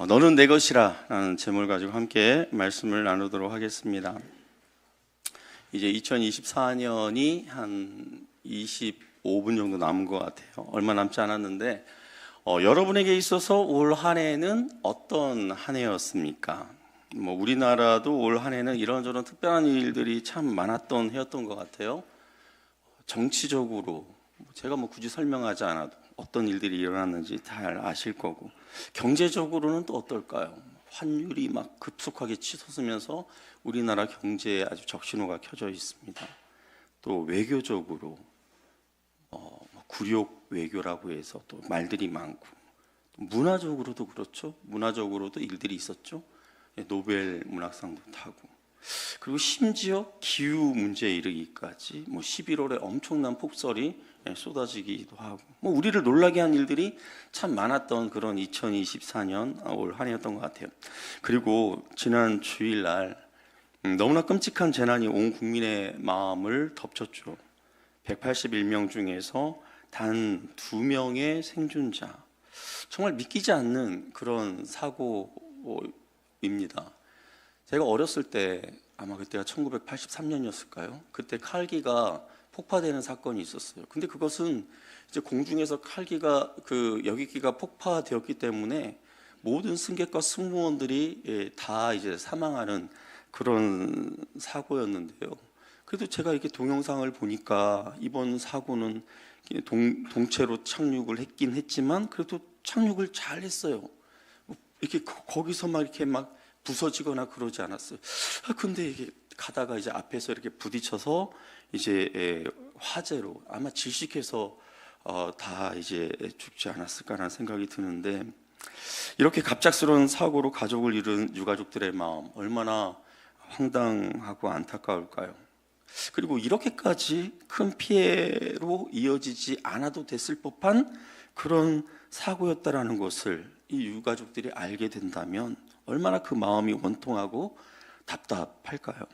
너는 내 것이라 라는 제목을 가지고 함께 말씀을 나누도록 하겠습니다. 이제 2024년이 한 25분 정도 남은 것 같아요. 얼마 남지 않았는데 여러분에게 있어서 올 한 해는 어떤 한 해였습니까? 우리나라도 올 한 해는 이런저런 특별한 일들이 참 많았던 해였던 것 같아요. 정치적으로 제가 굳이 설명하지 않아도 어떤 일들이 일어났는지 잘 아실 거고, 경제적으로는 또 어떨까요? 환율이 막 급속하게 치솟으면서 우리나라 경제에 아주 적신호가 켜져 있습니다. 또 외교적으로 굴욕 외교라고 해서 또 말들이 많고, 또 문화적으로도 그렇죠. 문화적으로도 일들이 있었죠. 노벨 문학상도 타고, 그리고 심지어 기후 문제에 이르기까지 11월에 엄청난 폭설이 쏟아지기도 하고, 우리를 놀라게 한 일들이 참 많았던 그런 2024년 올 한 해였던 것 같아요. 그리고 지난 주일날 너무나 끔찍한 재난이 온 국민의 마음을 덮쳤죠. 181명 중에서 단 2명의 생존자, 정말 믿기지 않는 그런 사고입니다. 제가 어렸을 때, 아마 그때가 1983년이었을까요? 그때 칼기가 폭파되는 사건이 있었어요. 근데 그것은 이제 공중에서 칼기가 여객기가 폭파되었기 때문에 모든 승객과 승무원들이 다 이제 사망하는 그런 사고였는데요. 그래도 제가 이렇게 동영상을 보니까 이번 사고는 동체로 착륙을 했긴 했지만 그래도 착륙을 잘 했어요. 이렇게 거기서 이렇게 부서지거나 그러지 않았어요. 근데 이게 가다가 이제 앞에서 이렇게 부딪혀서 이제 화재로 아마 질식해서 다 이제 죽지 않았을까라는 생각이 드는데, 이렇게 갑작스러운 사고로 가족을 잃은 유가족들의 마음 얼마나 황당하고 안타까울까요? 그리고 이렇게까지 큰 피해로 이어지지 않아도 됐을 법한 그런 사고였다라는 것을 이 유가족들이 알게 된다면 얼마나 그 마음이 원통하고 답답할까요?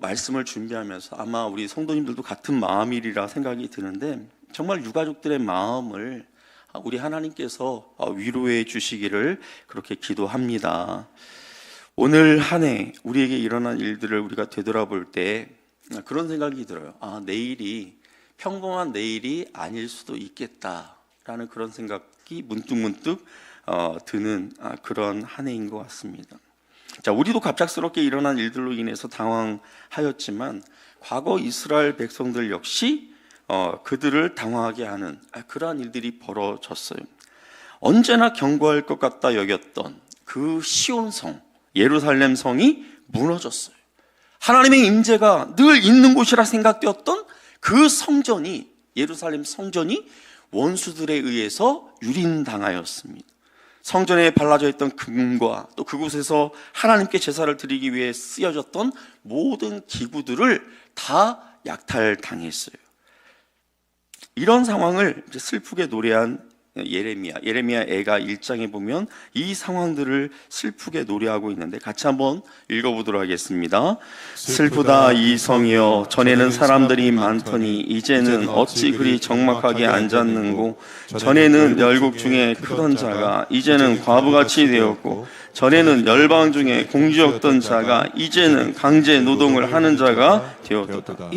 말씀을 준비하면서 아마 우리 성도님들도 같은 마음이리라 생각이 드는데, 정말 유가족들의 마음을 우리 하나님께서 위로해 주시기를 그렇게 기도합니다. 오늘 한 해 우리에게 일어난 일들을 우리가 되돌아볼 때 그런 생각이 들어요. 내일이 평범한 내일이 아닐 수도 있겠다라는 그런 생각이 문득문득 드는 그런 한 해인 것 같습니다. 자, 우리도 갑작스럽게 일어난 일들로 인해서 당황하였지만 과거 이스라엘 백성들 역시 그들을 당황하게 하는 그러한 일들이 벌어졌어요. 언제나 견고할 것 같다 여겼던 그 시온성, 예루살렘 성이 무너졌어요. 하나님의 임재가 늘 있는 곳이라 생각되었던 그 성전이, 예루살렘 성전이 원수들에 의해서 유린당하였습니다. 성전에 발라져 있던 금과 또 그곳에서 하나님께 제사를 드리기 위해 쓰여졌던 모든 기구들을 다 약탈당했어요. 이런 상황을 슬프게 노래한 예레미야 애가 1장에 보면 이 상황들을 슬프게 노래하고 있는데, 같이 한번 읽어보도록 하겠습니다. 슬프다 이 성이여, 전에는 사람들이 많더니 이제는 어찌 그리 적막하게 앉았는고, 전에는 열국 중에 크던 자가 이제는 과부같이 되었고, 전에는 열방 중에 공주였던 자가 이제는 강제 노동을 하는 자가 되었도다.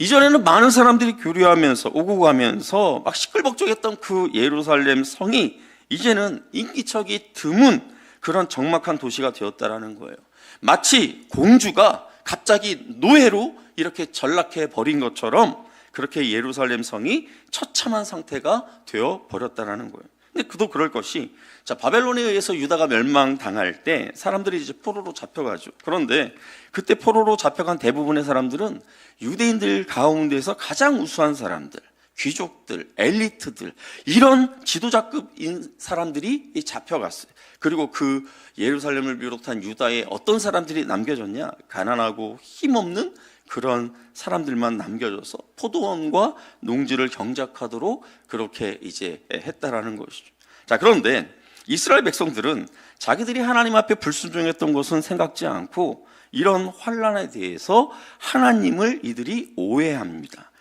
이전에는 많은 사람들이 교류하면서 오고 가면서 시끌벅적했던 그 예루살렘 성이 이제는 인기척이 드문 그런 적막한 도시가 되었다라는 거예요. 마치 공주가 갑자기 노예로 이렇게 전락해 버린 것처럼 그렇게 예루살렘 성이 처참한 상태가 되어 버렸다라는 거예요. 근데 그도 그럴 것이, 바벨론에 의해서 유다가 멸망당할 때 사람들이 이제 포로로 잡혀가죠. 그런데 그때 포로로 잡혀간 대부분의 사람들은 유대인들 가운데서 가장 우수한 사람들, 귀족들, 엘리트들, 이런 지도자급인 사람들이 잡혀갔어요. 그리고 그 예루살렘을 비롯한 유다에 어떤 사람들이 남겨졌냐? 가난하고 힘없는 그런 사람들만 남겨져서 포도원과 농지를 경작하도록 그렇게 이제 했다라는 것이죠. 자, 그런데 이스라엘 백성들은 자기들이 하나님 앞에 불순종했던 것은 생각지 않고 이런 환난에 대해서 하나님을 이들이 오해합니다.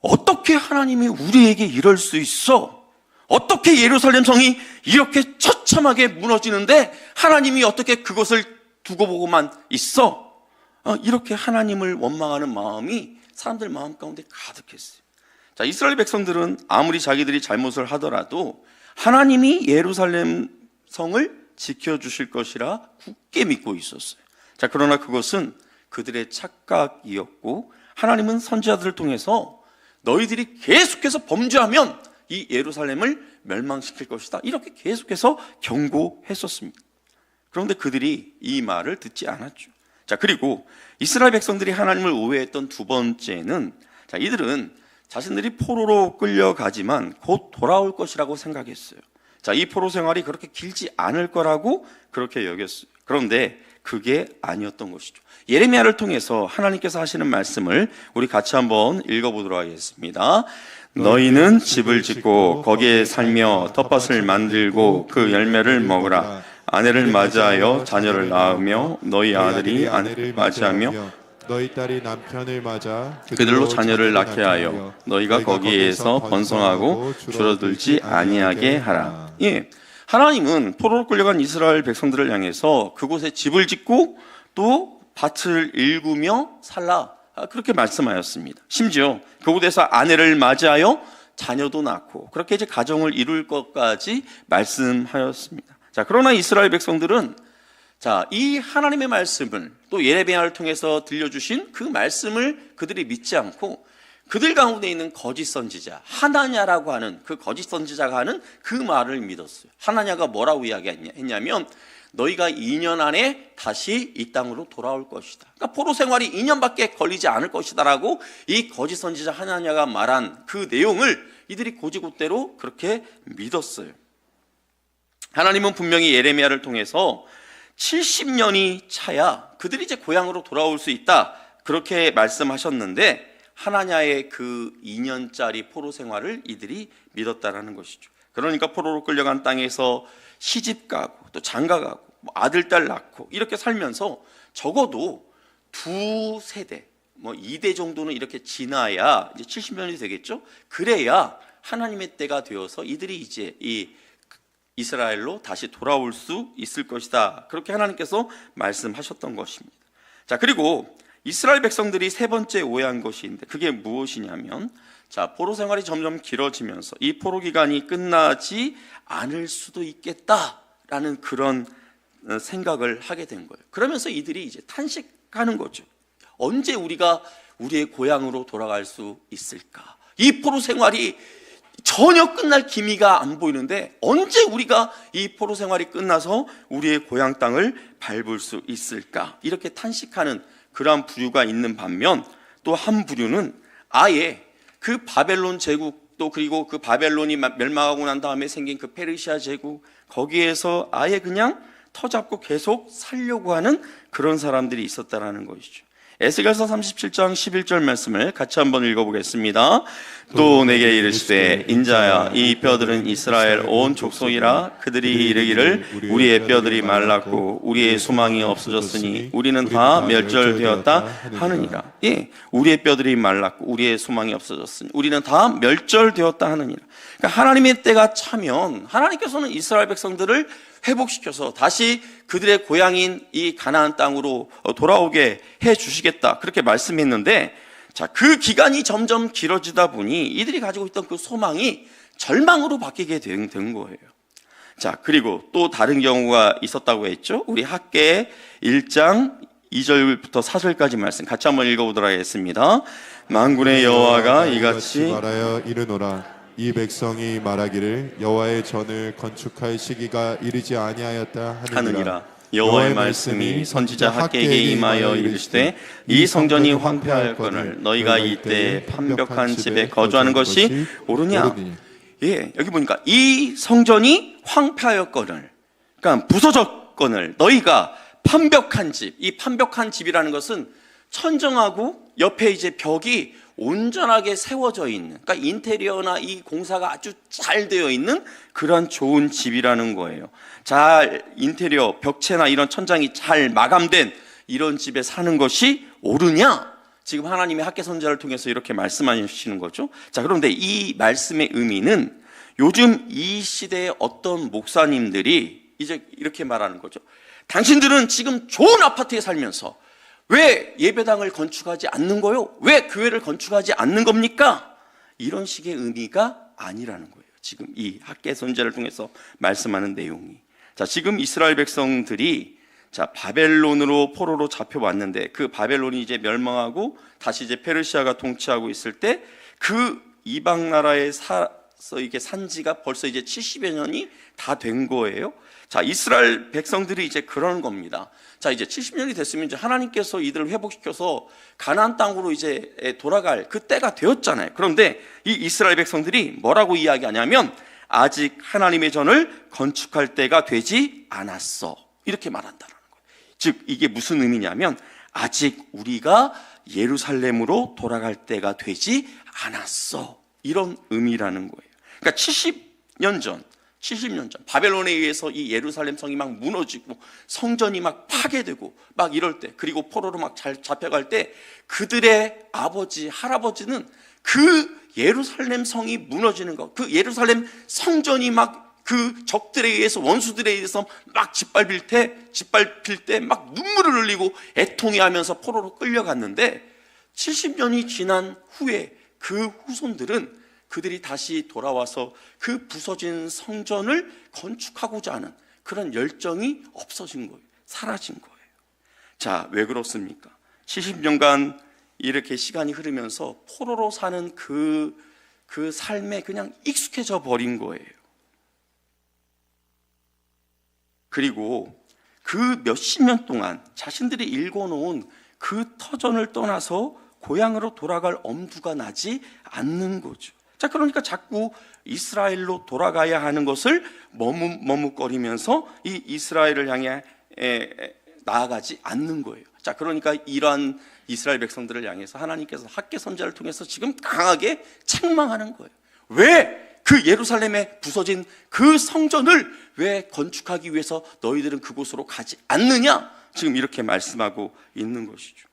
어떻게 하나님이 우리에게 이럴 수 있어? 어떻게 예루살렘 성이 이렇게 처참하게 무너지는데 하나님이 어떻게 그것을 두고 보고만 있어? 이렇게 하나님을 원망하는 마음이 사람들 마음 가운데 가득했어요. 자, 이스라엘 백성들은 아무리 자기들이 잘못을 하더라도 하나님이 예루살렘 성을 지켜주실 것이라 굳게 믿고 있었어요. 자, 그러나 그것은 그들의 착각이었고 하나님은 선지자들을 통해서 너희들이 계속해서 범죄하면 이 예루살렘을 멸망시킬 것이다, 이렇게 계속해서 경고했었습니다. 그런데 그들이 이 말을 듣지 않았죠. 자, 그리고 이스라엘 백성들이 하나님을 오해했던 두 번째는, 자, 이들은 자신들이 포로로 끌려가지만 곧 돌아올 것이라고 생각했어요. 자, 이 포로 생활이 그렇게 길지 않을 거라고 그렇게 여겼어요. 그런데 그게 아니었던 것이죠. 예레미야를 통해서 하나님께서 하시는 말씀을 우리 같이 한번 읽어보도록 하겠습니다. 너희는 집을 짓고 거기에 살며 텃밭을 만들고 그 열매를 먹으라. 아내를 맞이하여 자녀를 낳으며 너희 아들이 아내를 맞이하며 너희 딸이 남편을 맞아 그들로 자녀를 낳게 하여 너희가 거기에서 번성하고 줄어들지 아니하게 하라. 예, 하나님은 포로로 끌려간 이스라엘 백성들을 향해서 그곳에 집을 짓고 또 밭을 일구며 살라, 그렇게 말씀하였습니다. 심지어 그곳에서 아내를 맞이하여 자녀도 낳고 그렇게 이제 가정을 이룰 것까지 말씀하였습니다. 자, 그러나 이스라엘 백성들은 자, 이 하나님의 말씀을 또 예레미야를 통해서 들려주신 그 말씀을 그들이 믿지 않고 그들 가운데 있는 거짓 선지자 하나냐라고 하는 그 거짓 선지자가 하는 그 말을 믿었어요. 하나냐가 뭐라고 이야기했냐면 너희가 2년 안에 다시 이 땅으로 돌아올 것이다. 그러니까 포로 생활이 2년밖에 걸리지 않을 것이다라고 이 거짓 선지자 하나냐가 말한 그 내용을 이들이 고지고대로 그렇게 믿었어요. 하나님은 분명히 예레미야를 통해서 70년이 차야 그들이 이제 고향으로 돌아올 수 있다, 그렇게 말씀하셨는데 하나냐의 그 2년짜리 포로 생활을 이들이 믿었다라는 것이죠. 그러니까 포로로 끌려간 땅에서 시집가고 또 장가가고 아들, 딸 낳고 이렇게 살면서 적어도 두 세대, 2대 정도는 이렇게 지나야 이제 70년이 되겠죠. 그래야 하나님의 때가 되어서 이들이 이제 이 이스라엘로 다시 돌아올 수 있을 것이다, 그렇게 하나님께서 말씀하셨던 것입니다. 자, 그리고 이스라엘 백성들이 세 번째 오해한 것이 있는데 그게 무엇이냐면, 자, 포로 생활이 점점 길어지면서 이 포로 기간이 끝나지 않을 수도 있겠다라는 그런 생각을 하게 된 거예요. 그러면서 이들이 이제 탄식하는 거죠. 언제 우리가 우리의 고향으로 돌아갈 수 있을까? 이 포로 생활이 전혀 끝날 기미가 안 보이는데 언제 우리가 이 포로 생활이 끝나서 우리의 고향 땅을 밟을 수 있을까? 이렇게 탄식하는 그러한 부류가 있는 반면 또 한 부류는 아예 그 바벨론 제국, 또 그리고 그 바벨론이 멸망하고 난 다음에 생긴 그 페르시아 제국, 거기에서 아예 그냥 터잡고 계속 살려고 하는 그런 사람들이 있었다라는 것이죠. 에스겔서 37장 11절 말씀을 같이 한번 읽어보겠습니다. 또 내게 이르시되 인자야, 이 뼈들은 이스라엘 온 족속이라. 그들이 이르기를 우리의 뼈들이 말랐고 우리의 소망이 없어졌으니 우리는 다 멸절되었다 하느니라. 예, 우리의 뼈들이 말랐고 우리의 소망이 없어졌으니 우리는 다 멸절되었다 하느니라. 그러니까 하나님의 때가 차면 하나님께서는 이스라엘 백성들을 회복시켜서 다시 그들의 고향인 이 가나안 땅으로 돌아오게 해 주시겠다, 그렇게 말씀했는데, 자, 그 기간이 점점 길어지다 보니 이들이 가지고 있던 그 소망이 절망으로 바뀌게 된 거예요. 자, 그리고 또 다른 경우가 있었다고 했죠. 우리 학개 1장 2절부터 4절까지 말씀 같이 한번 읽어보도록 하겠습니다. 만군의 여호와가 이같이 말하여 이르노라. 이 백성이 말하기를 여호와의 전을 건축할 시기가 이르지 아니하였다 하느니라. 여호와의 말씀이 선지자 학개에게 임하여 이르시되 이 성전이 황폐하였거늘 너희가 이때 판벽한 집에 거주하는 것이 옳으냐. 예, 여기 보니까 이 성전이 황폐하였거늘, 그러니까 부서졌거늘 너희가 판벽한 집, 이 판벽한 집이라는 것은 천정하고 옆에 이제 벽이 온전하게 세워져 있는, 그러니까 인테리어나 이 공사가 아주 잘 되어 있는 그런 좋은 집이라는 거예요. 잘 인테리어, 벽체나 이런 천장이 잘 마감된 이런 집에 사는 것이 옳으냐? 지금 하나님의 학개 선지자를 통해서 이렇게 말씀하시는 거죠. 자, 그런데 이 말씀의 의미는 요즘 이 시대의 어떤 목사님들이 이제 이렇게 말하는 거죠. 당신들은 지금 좋은 아파트에 살면서 왜 예배당을 건축하지 않는 거요? 왜 교회를 건축하지 않는 겁니까? 이런 식의 의미가 아니라는 거예요. 지금 이 학개 선지자를 통해서 말씀하는 내용이. 자, 지금 이스라엘 백성들이 자, 바벨론으로 포로로 잡혀왔는데 그 바벨론이 이제 멸망하고 다시 이제 페르시아가 통치하고 있을 때 그 이방 나라에 이게 산지가 벌써 이제 70여 년이 다 된 거예요. 자, 이스라엘 백성들이 이제 그런 겁니다. 자, 이제 70년이 됐으면 이제 하나님께서 이들을 회복시켜서 가나안 땅으로 이제 돌아갈 그 때가 되었잖아요. 그런데 이 이스라엘 백성들이 뭐라고 이야기하냐면 아직 하나님의 전을 건축할 때가 되지 않았어. 이렇게 말한다는 거예요. 즉 이게 무슨 의미냐면 아직 우리가 예루살렘으로 돌아갈 때가 되지 않았어. 이런 의미라는 거예요. 그러니까 70년 전 바벨론에 의해서 이 예루살렘 성이 막 무너지고 성전이 막 파괴되고 막 이럴 때, 그리고 포로로 막 잘 잡혀갈 때 그들의 아버지, 할아버지는 그 예루살렘 성이 무너지는 것, 그 예루살렘 성전이 막 그 적들에 의해서, 원수들에 의해서 막 짓밟힐 때 막 눈물을 흘리고 애통해하면서 포로로 끌려갔는데 70년이 지난 후에 그 후손들은 그들이 다시 돌아와서 그 부서진 성전을 건축하고자 하는 그런 열정이 없어진 거예요. 사라진 거예요. 자, 왜 그렇습니까? 70년간 이렇게 시간이 흐르면서 포로로 사는 그 삶에 그냥 익숙해져 버린 거예요. 그리고 그 몇십 년 동안 자신들이 일궈놓은 그 터전을 떠나서 고향으로 돌아갈 엄두가 나지 않는 거죠. 자, 그러니까 자꾸 이스라엘로 돌아가야 하는 것을 머뭇거리면서 이 이스라엘을 향해 나아가지 않는 거예요. 자, 그러니까 이러한 이스라엘 백성들을 향해서 하나님께서 학개 선지자를 통해서 지금 강하게 책망하는 거예요. 왜 그 예루살렘에 부서진 그 성전을 왜 건축하기 위해서 너희들은 그곳으로 가지 않느냐? 지금 이렇게 말씀하고 있는 것이죠.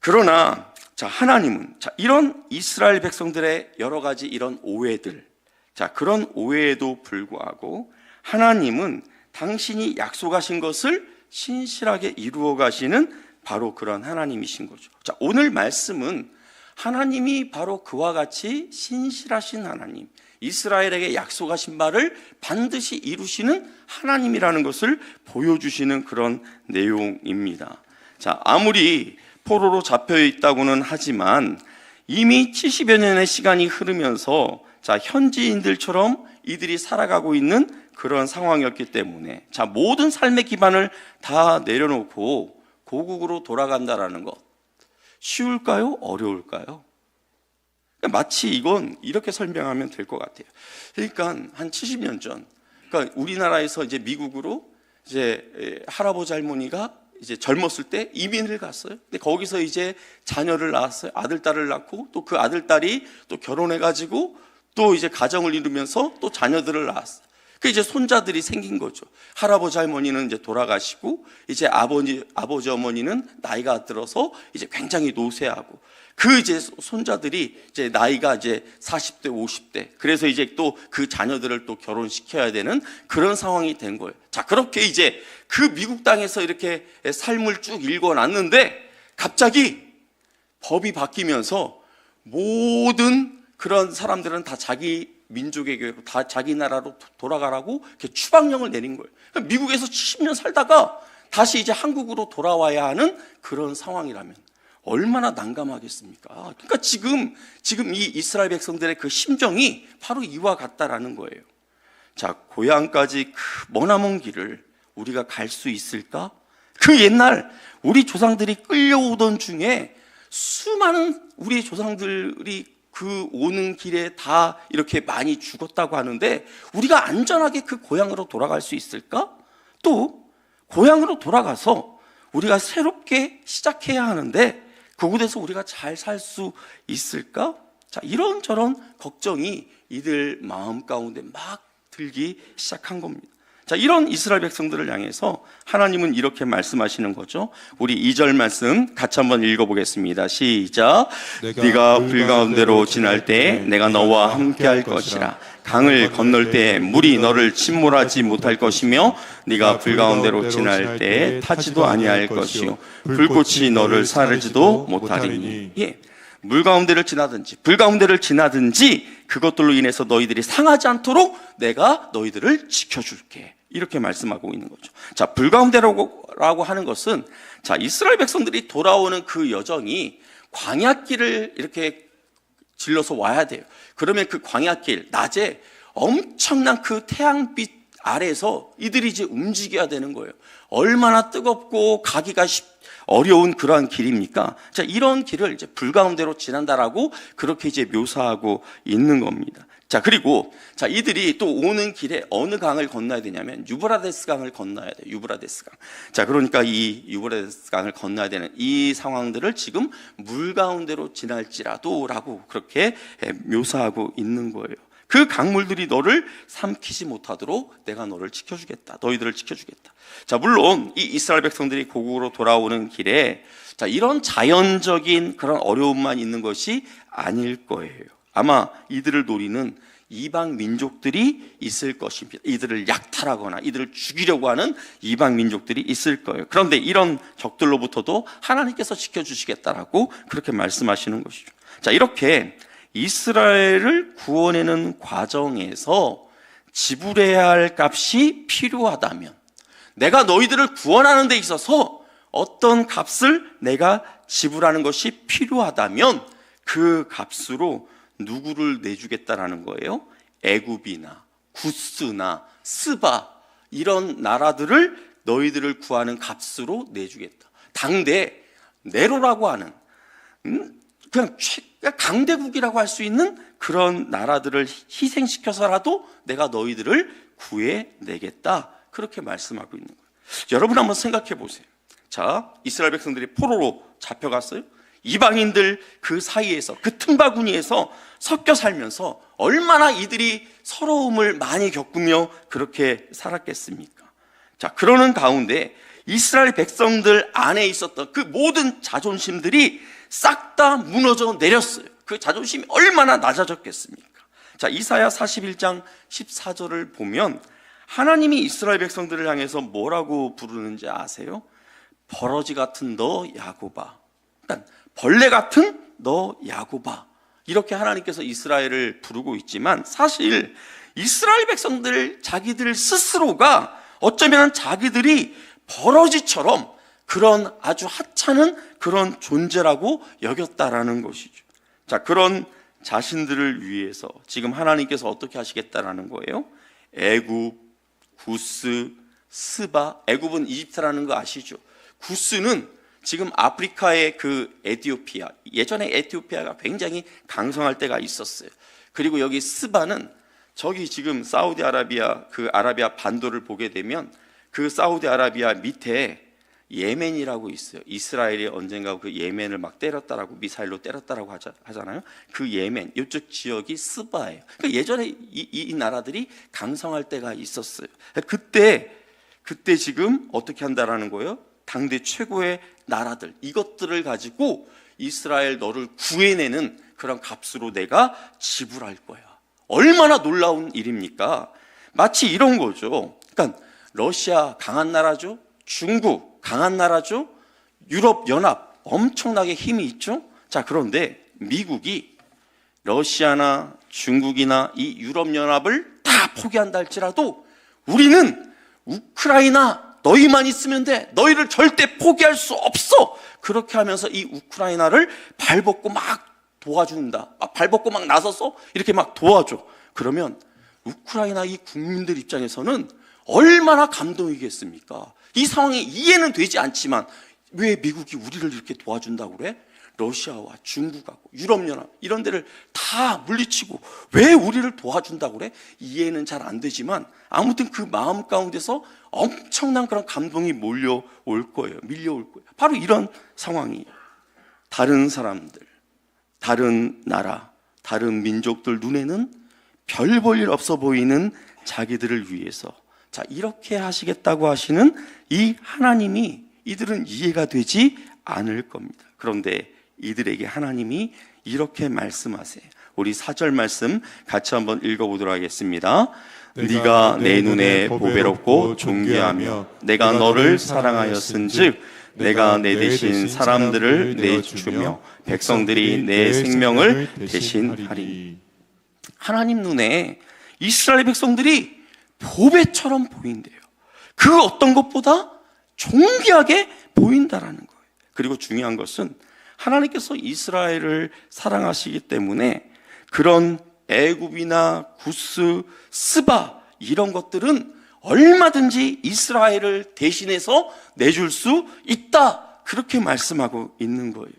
그러나 자, 하나님은 이런 이스라엘 백성들의 여러 가지 이런 오해들, 자, 그런 오해에도 불구하고 하나님은 당신이 약속하신 것을 신실하게 이루어 가시는 바로 그런 하나님이신 거죠. 자, 오늘 말씀은 하나님이 바로 그와 같이 신실하신 하나님, 이스라엘에게 약속하신 바를 반드시 이루시는 하나님이라는 것을 보여주시는 그런 내용입니다. 자, 아무리 포로로 잡혀 있다고는 하지만 이미 70여 년의 시간이 흐르면서 자, 현지인들처럼 이들이 살아가고 있는 그런 상황이었기 때문에 자, 모든 삶의 기반을 다 내려놓고 고국으로 돌아간다라는 것, 쉬울까요? 어려울까요? 마치 이건 이렇게 설명하면 될 것 같아요. 그러니까 한 70년 전, 그러니까 우리나라에서 이제 미국으로 이제 할아버지 할머니가 이제 젊었을 때 이민을 갔어요. 근데 거기서 이제 자녀를 낳았어요. 아들, 딸을 낳고 또 그 아들, 딸이 또 결혼해가지고 또 이제 가정을 이루면서 또 자녀들을 낳았어요. 그 이제 손자들이 생긴 거죠. 할아버지 할머니는 이제 돌아가시고 이제 아버지 어머니는 나이가 들어서 이제 굉장히 노쇠하고 그 이제 손자들이 이제 나이가 이제 40대, 50대. 그래서 이제 또 그 자녀들을 또 결혼시켜야 되는 그런 상황이 된 거예요. 자, 그렇게 이제 그 미국 땅에서 이렇게 삶을 쭉 읽어놨는데 갑자기 법이 바뀌면서 모든 그런 사람들은 다 자기 민족에게로, 다 자기 나라로 돌아가라고 이렇게 추방령을 내린 거예요. 그러니까 미국에서 70년 살다가 다시 이제 한국으로 돌아와야 하는 그런 상황이라면 얼마나 난감하겠습니까? 그러니까 지금 이 이스라엘 백성들의 그 심정이 바로 이와 같다라는 거예요. 자, 고향까지 그 머나먼 길을 우리가 갈 수 있을까? 그 옛날 우리 조상들이 끌려오던 중에 수많은 우리 조상들이 그 오는 길에 다 이렇게 많이 죽었다고 하는데 우리가 안전하게 그 고향으로 돌아갈 수 있을까? 또 고향으로 돌아가서 우리가 새롭게 시작해야 하는데 그곳에서 우리가 잘 살 수 있을까? 자, 이런저런 걱정이 이들 마음 가운데 막 들기 시작한 겁니다. 자, 이런 이스라엘 백성들을 향해서 하나님은 이렇게 말씀하시는 거죠. 우리 2절 말씀 같이 한번 읽어보겠습니다. 시작. 네가 불 가운데로 지날 때 내가 너와 함께 할 것이라. 강을 건널 때 물이 너를 침몰하지 못할 것이며 네가 불 가운데로 지날 때 타지도 아니할 것이요 불꽃이 너를 사르지도 못하리니. 예, 물 가운데를 지나든지 불 가운데를 지나든지 그것들로 인해서 너희들이 상하지 않도록 내가 너희들을 지켜줄게, 이렇게 말씀하고 있는 거죠. 자, 불 가운데라고 하는 것은, 자, 이스라엘 백성들이 돌아오는 그 여정이 광야길을 이렇게 질러서 와야 돼요. 그러면 그 광야길, 낮에 엄청난 그 태양빛 아래에서 이들이 이제 움직여야 되는 거예요. 얼마나 뜨겁고 가기가 어려운 그러한 길입니까? 자, 이런 길을 이제 불 가운데로 지난다라고 그렇게 이제 묘사하고 있는 겁니다. 자, 그리고 자, 이들이 또 오는 길에 어느 강을 건너야 되냐면 유브라데스 강을 건너야 돼요. 유브라데스 강. 자, 그러니까 이 유브라데스 강을 건너야 되는 이 상황들을 지금 물 가운데로 지날지라도라고 그렇게 묘사하고 있는 거예요. 그 강물들이 너를 삼키지 못하도록 내가 너를 지켜주겠다. 너희들을 지켜주겠다. 자, 물론 이 이스라엘 백성들이 고국으로 돌아오는 길에 자, 이런 자연적인 그런 어려움만 있는 것이 아닐 거예요. 아마 이들을 노리는 이방 민족들이 있을 것입니다. 이들을 약탈하거나 이들을 죽이려고 하는 이방 민족들이 있을 거예요. 그런데 이런 적들로부터도 하나님께서 지켜주시겠다라고 그렇게 말씀하시는 것이죠. 자, 이렇게 이스라엘을 구원하는 과정에서 지불해야 할 값이 필요하다면, 내가 너희들을 구원하는 데 있어서 어떤 값을 내가 지불하는 것이 필요하다면 그 값으로 누구를 내주겠다라는 거예요? 애굽이나 구스나 스바, 이런 나라들을 너희들을 구하는 값으로 내주겠다. 당대 네로라고 하는 그냥 강대국이라고 할 수 있는 그런 나라들을 희생시켜서라도 내가 너희들을 구해내겠다, 그렇게 말씀하고 있는 거예요. 여러분 한번 생각해 보세요. 자, 이스라엘 백성들이 포로로 잡혀갔어요. 이방인들 그 사이에서, 그 틈바구니에서 섞여 살면서 얼마나 이들이 서러움을 많이 겪으며 그렇게 살았겠습니까? 자, 그러는 가운데 이스라엘 백성들 안에 있었던 그 모든 자존심들이 싹 다 무너져 내렸어요. 그 자존심이 얼마나 낮아졌겠습니까? 자, 이사야 41장 14절을 보면 하나님이 이스라엘 백성들을 향해서 뭐라고 부르는지 아세요? 버러지 같은 너 야곱아, 그러니까 벌레 같은 너 야곱아, 이렇게 하나님께서 이스라엘을 부르고 있지만, 사실 이스라엘 백성들 자기들 스스로가 어쩌면 자기들이 버러지처럼 그런 아주 하찮은 그런 존재라고 여겼다라는 것이죠. 자, 그런 자신들을 위해서 지금 하나님께서 어떻게 하시겠다라는 거예요? 애굽, 구스, 스바. 애굽은 이집트라는 거 아시죠? 구스는 지금 아프리카의 그 에티오피아, 예전에 에티오피아가 굉장히 강성할 때가 있었어요. 그리고 여기 스바는 저기 지금 사우디아라비아, 그 아라비아 반도를 보게 되면 그 사우디아라비아 밑에 예멘이라고 있어요. 이스라엘이 언젠가 그 예멘을 막 때렸다라고, 미사일로 때렸다라고 하잖아요. 그 예멘, 이쪽 지역이 스바예요. 그러니까 예전에 이 나라들이 강성할 때가 있었어요. 그때 지금 어떻게 한다라는 거예요? 당대 최고의 나라들, 이것들을 가지고 이스라엘 너를 구해내는 그런 값으로 내가 지불할 거야. 얼마나 놀라운 일입니까? 마치 이런 거죠. 그러니까 러시아 강한 나라죠. 중국 강한 나라죠. 유럽 연합 엄청나게 힘이 있죠. 자, 그런데 미국이 러시아나 중국이나 이 유럽 연합을 다 포기한다 할지라도 우리는 우크라이나 너희만 있으면 돼. 너희를 절대 포기할 수 없어. 그렇게 하면서 이 우크라이나를 발벗고 막 도와준다. 발벗고 막 나서서 이렇게 막 도와줘. 그러면 우크라이나 이 국민들 입장에서는 얼마나 감동이겠습니까? 이 상황이 이해는 되지 않지만 왜 미국이 우리를 이렇게 도와준다고 그래? 러시아와 중국하고 유럽연합 이런 데를 다 물리치고 왜 우리를 도와준다고 그래? 이해는 잘 안 되지만 아무튼 그 마음 가운데서 엄청난 그런 감동이 밀려올 거예요. 바로 이런 상황이에요. 다른 사람들, 다른 나라, 다른 민족들 눈에는 별 볼 일 없어 보이는 자기들을 위해서, 자, 이렇게 하시겠다고 하시는 이 하나님이 이들은 이해가 되지 않을 겁니다. 그런데 이들에게 하나님이 이렇게 말씀하세요. 우리 4절 말씀 같이 한번 읽어보도록 하겠습니다. 네가 내 눈에 보배롭고 존귀하며 내가 너를 사랑하였은즉 내가 내 대신 사람들을 내주며 백성들이 내 생명을 대신하리. 하나님 눈에 이스라엘 백성들이 보배처럼 보인대요. 그 어떤 것보다 존귀하게 보인다라는 거예요. 그리고 중요한 것은 하나님께서 이스라엘을 사랑하시기 때문에 그런 애굽이나 구스, 스바 이런 것들은 얼마든지 이스라엘을 대신해서 내줄 수 있다, 그렇게 말씀하고 있는 거예요.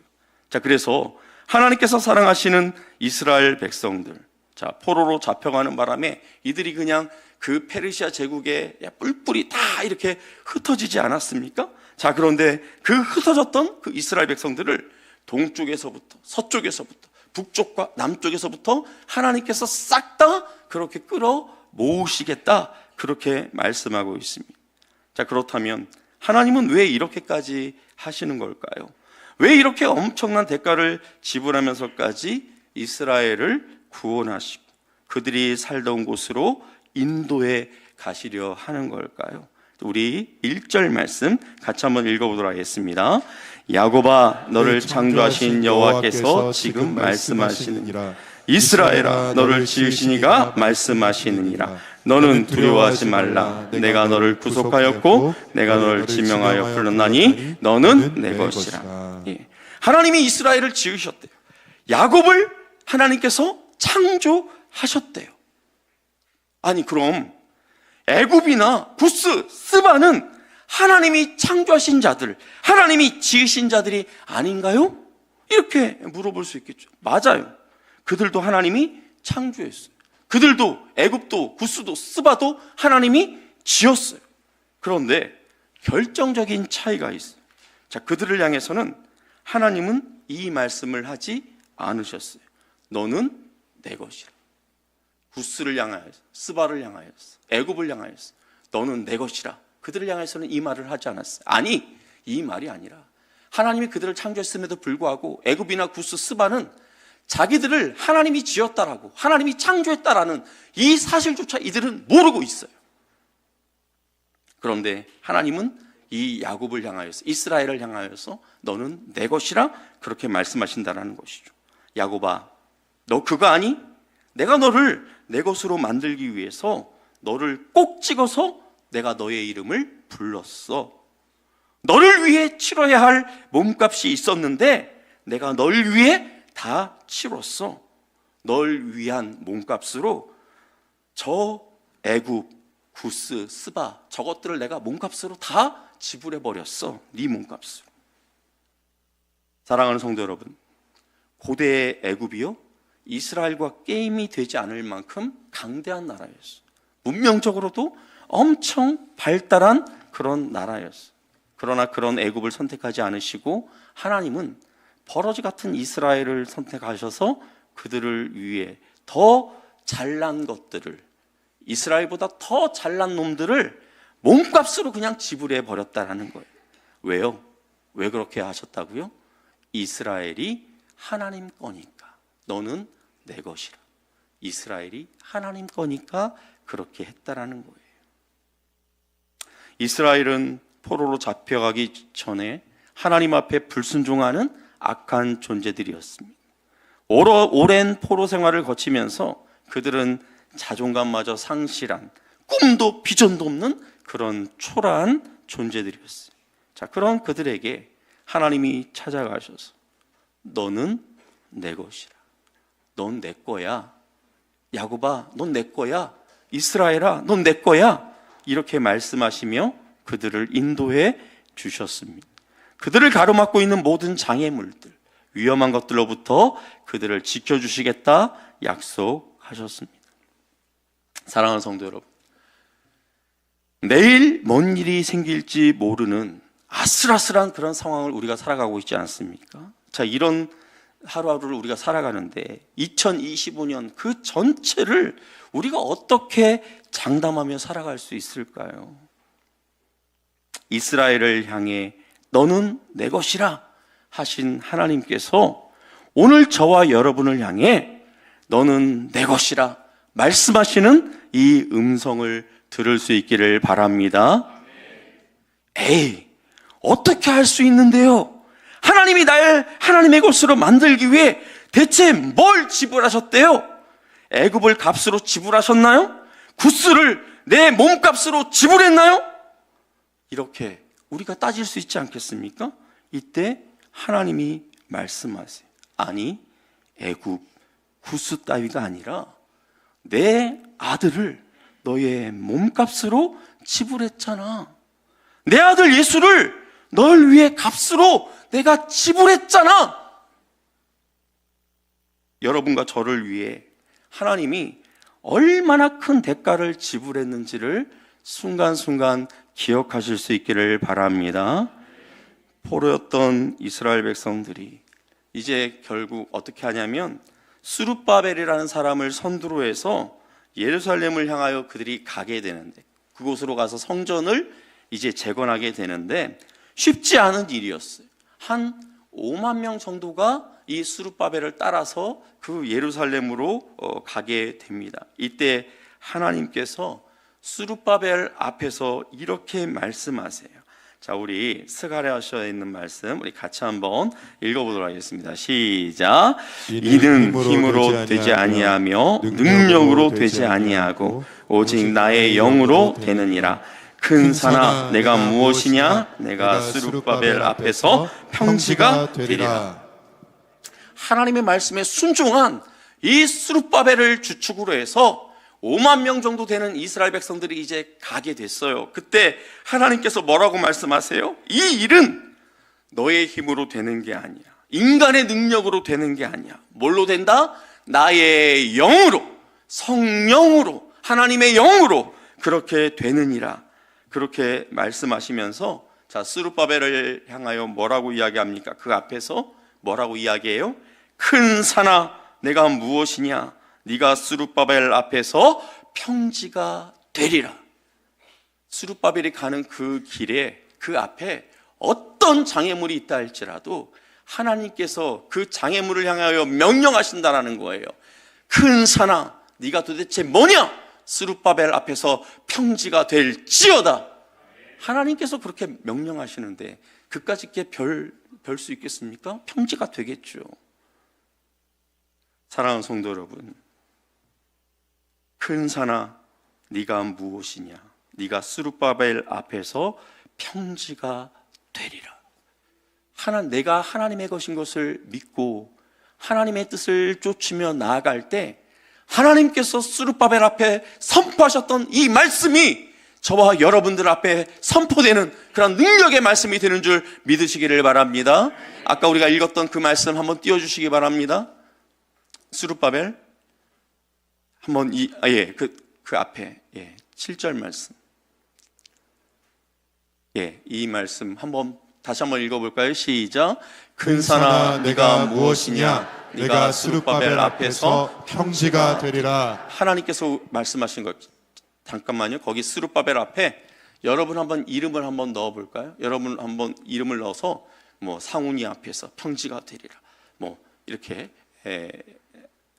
자, 그래서 하나님께서 사랑하시는 이스라엘 백성들, 자, 포로로 잡혀가는 바람에 이들이 그냥 그 페르시아 제국에 뿔뿔이 다 이렇게 흩어지지 않았습니까? 자, 그런데 그 흩어졌던 그 이스라엘 백성들을 동쪽에서부터 서쪽에서부터 북쪽과 남쪽에서부터 하나님께서 싹 다 그렇게 끌어 모으시겠다, 그렇게 말씀하고 있습니다. 자, 그렇다면 하나님은 왜 이렇게까지 하시는 걸까요? 왜 이렇게 엄청난 대가를 지불하면서까지 이스라엘을 구원하시고 그들이 살던 곳으로 인도에 가시려 하는 걸까요? 우리 1절 말씀 같이 한번 읽어보도록 하겠습니다. 야곱아, 너를 창조하신 여호와께서 지금 말씀하시느니라. 이스라엘아, 너를 지으신 이가 말씀하시느니라. 너는 두려워하지 말라. 내가 너를 구속하였고 내가 너를 지명하여 불렀나니 너는 내 것이라. 예. 하나님이 이스라엘을 지으셨대요. 야곱을 하나님께서 창조하셨대요. 아니, 그럼 애굽이나 구스, 스바는 하나님이 창조하신 자들, 하나님이 지으신 자들이 아닌가요? 이렇게 물어볼 수 있겠죠. 맞아요. 그들도 하나님이 창조했어요. 그들도 애굽도 구스도 스바도 하나님이 지었어요. 그런데 결정적인 차이가 있어요. 자, 그들을 향해서는 하나님은 이 말씀을 하지 않으셨어요. 너는 내 것이라. 구스를 향하여서, 스바를 향하여서, 애굽을 향하여서 너는 내 것이라. 그들을 향해서는 이 말을 하지 않았어요. 아니, 이 말이 아니라 하나님이 그들을 창조했음에도 불구하고 애굽이나 구스, 스바는 자기들을 하나님이 지었다라고, 하나님이 창조했다라는 이 사실조차 이들은 모르고 있어요. 그런데 하나님은 이 야곱을 향하여서, 이스라엘을 향하여서 너는 내 것이라 그렇게 말씀하신다라는 것이죠. 야곱아, 너 그거 아니? 내가 너를 내 것으로 만들기 위해서 너를 꼭 찍어서 내가 너의 이름을 불렀어. 너를 위해 치러야 할 몸값이 있었는데 내가 널 위해 다 치렀어. 널 위한 몸값으로 저 애굽, 구스, 스바 저것들을 내가 몸값으로 다 지불해 버렸어. 네 몸값으로. 사랑하는 성도 여러분, 고대의 애굽이요, 이스라엘과 게임이 되지 않을 만큼 강대한 나라였어. 문명적으로도 엄청 발달한 그런 나라였어. 그러나 그런 애굽을 선택하지 않으시고 하나님은 버러지 같은 이스라엘을 선택하셔서 그들을 위해 더 잘난 것들을, 이스라엘보다 더 잘난 놈들을 몸값으로 그냥 지불해 버렸다라는 거예요. 왜요? 왜 그렇게 하셨다고요? 이스라엘이 하나님 거니까. 너는 내 것이라. 이스라엘이 하나님 거니까 그렇게 했다라는 거예요. 이스라엘은 포로로 잡혀가기 전에 하나님 앞에 불순종하는 악한 존재들이었습니다. 오랜 포로 생활을 거치면서 그들은 자존감마저 상실한, 꿈도 비전도 없는 그런 초라한 존재들이었어요. 자, 그런 그들에게 하나님이 찾아가셔서 너는 내 것이라. 넌 내 거야. 야곱아, 넌 내 거야. 이스라엘아, 넌 내 거야. 이렇게 말씀하시며 그들을 인도해 주셨습니다. 그들을 가로막고 있는 모든 장애물들, 위험한 것들로부터 그들을 지켜주시겠다 약속하셨습니다. 사랑하는 성도 여러분, 내일 뭔 일이 생길지 모르는 아슬아슬한 그런 상황을 우리가 살아가고 있지 않습니까? 자, 이런 하루하루를 우리가 살아가는데 2025년 그 전체를 우리가 어떻게 장담하며 살아갈 수 있을까요? 이스라엘을 향해 너는 내 것이라 하신 하나님께서 오늘 저와 여러분을 향해 너는 내 것이라 말씀하시는 이 음성을 들을 수 있기를 바랍니다. 에이, 어떻게 할 수 있는데요? 하나님이 날 하나님의 것으로 만들기 위해 대체 뭘 지불하셨대요? 애굽을 값으로 지불하셨나요? 구스를 내 몸값으로 지불했나요? 이렇게 우리가 따질 수 있지 않겠습니까? 이때 하나님이 말씀하세요. 아니, 애굽 구스 따위가 아니라 내 아들을 너의 몸값으로 지불했잖아. 내 아들 예수를 널 위해 값으로 내가 지불했잖아. 여러분과 저를 위해 하나님이 얼마나 큰 대가를 지불했는지를 순간순간 기억하실 수 있기를 바랍니다. 포로였던 이스라엘 백성들이 이제 결국 어떻게 하냐면 스룹바벨이라는 사람을 선두로 해서 예루살렘을 향하여 그들이 가게 되는데, 그곳으로 가서 성전을 이제 재건하게 되는데 쉽지 않은 일이었어요. 한 5만 명 정도가 이 스룹바벨을 따라서 그 예루살렘으로 가게 됩니다. 이때 하나님께서 스룹바벨 앞에서 이렇게 말씀하세요. 자, 우리 스가랴서에 있는 말씀 우리 같이 한번 읽어보도록 하겠습니다. 시작. 이는 힘으로 되지 아니하며 능력으로 되지 아니하고 오직 나의 영으로 되느니라. 큰 산아 내가 무엇이냐? 내가 스룹바벨 앞에서 평지가 되리라. 하나님의 말씀에 순종한 이 스룹바벨을 주축으로 해서 5만 명 정도 되는 이스라엘 백성들이 이제 가게 됐어요. 그때 하나님께서 뭐라고 말씀하세요? 이 일은 너의 힘으로 되는 게 아니야. 인간의 능력으로 되는 게 아니야. 뭘로 된다? 나의 영으로, 성령으로, 하나님의 영으로 그렇게 되느니라. 그렇게 말씀하시면서 자, 스룹바벨을 향하여 뭐라고 이야기합니까? 그 앞에서 뭐라고 이야기해요? 큰 산아 내가 무엇이냐? 네가 스룹바벨 앞에서 평지가 되리라. 스룹바벨이 가는 그 길에 그 앞에 어떤 장애물이 있다 할지라도 하나님께서 그 장애물을 향하여 명령하신다라는 거예요. 큰 산아 네가 도대체 뭐냐? 스룹바벨 앞에서 평지가 될지어다. 하나님께서 그렇게 명령하시는데 그까짓 게 별 수 있겠습니까? 평지가 되겠죠. 사랑하는 성도 여러분, 큰 산아 네가 무엇이냐? 네가 스룹바벨 앞에서 평지가 되리라. 내가 하나님의 것인 것을 믿고 하나님의 뜻을 쫓으며 나아갈 때 하나님께서 스룹바벨 앞에 선포하셨던 이 말씀이 저와 여러분들 앞에 선포되는 그런 능력의 말씀이 되는 줄 믿으시기를 바랍니다. 아까 우리가 읽었던 그 말씀 한번 띄워주시기 바랍니다. 스룹바벨 한번 그 앞에 7절 말씀, 이 말씀 한번 다시 한번 읽어볼까요? 시작. 큰 산아 네가 무엇이냐? 내가 스룹바벨 앞에서 평지가 되리라. 하나님께서 말씀하신 것, 잠깐만요. 거기 스룹바벨 앞에 여러분 한번 이름을 한번 넣어볼까요? 여러분 한번 이름을 넣어서 뭐 상훈이 앞에서 평지가 되리라. 뭐 이렇게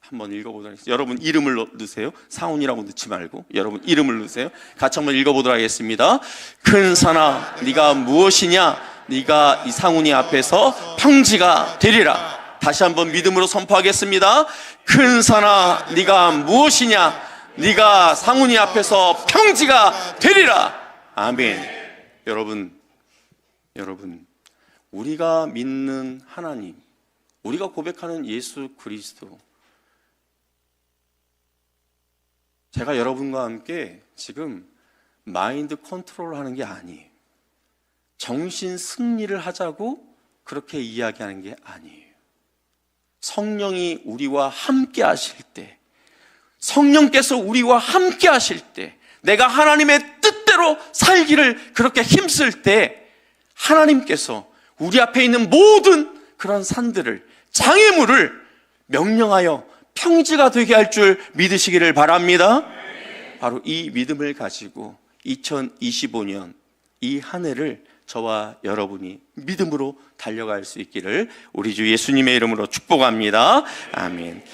한번 읽어보도록 하겠습니다. 여러분 이름을 넣으세요. 상훈이라고 넣지 말고 여러분 이름을 넣으세요. 같이 한번 읽어보도록 하겠습니다. 큰 산아 네가 무엇이냐? 네가 이 상훈이 앞에서 평지가 되리라. 다시 한번 믿음으로 선포하겠습니다. 큰 산아 네가 무엇이냐? 네가 상훈이 앞에서 평지가 되리라. 아멘. 여러분 우리가 믿는 하나님, 우리가 고백하는 예수 그리스도, 제가 여러분과 함께 지금 마인드 컨트롤 하는 게 아니에요. 정신 승리를 하자고 그렇게 이야기하는 게 아니에요. 성령이 우리와 함께 하실 때, 성령께서 우리와 함께 하실 때, 내가 하나님의 뜻대로 살기를 그렇게 힘쓸 때 하나님께서 우리 앞에 있는 모든 그런 산들을, 장애물을 명령하여 평지가 되게 할 줄 믿으시기를 바랍니다. 바로 이 믿음을 가지고 2025년 이 한 해를 저와 여러분이 믿음으로 달려갈 수 있기를 우리 주 예수님의 이름으로 축복합니다. 아멘.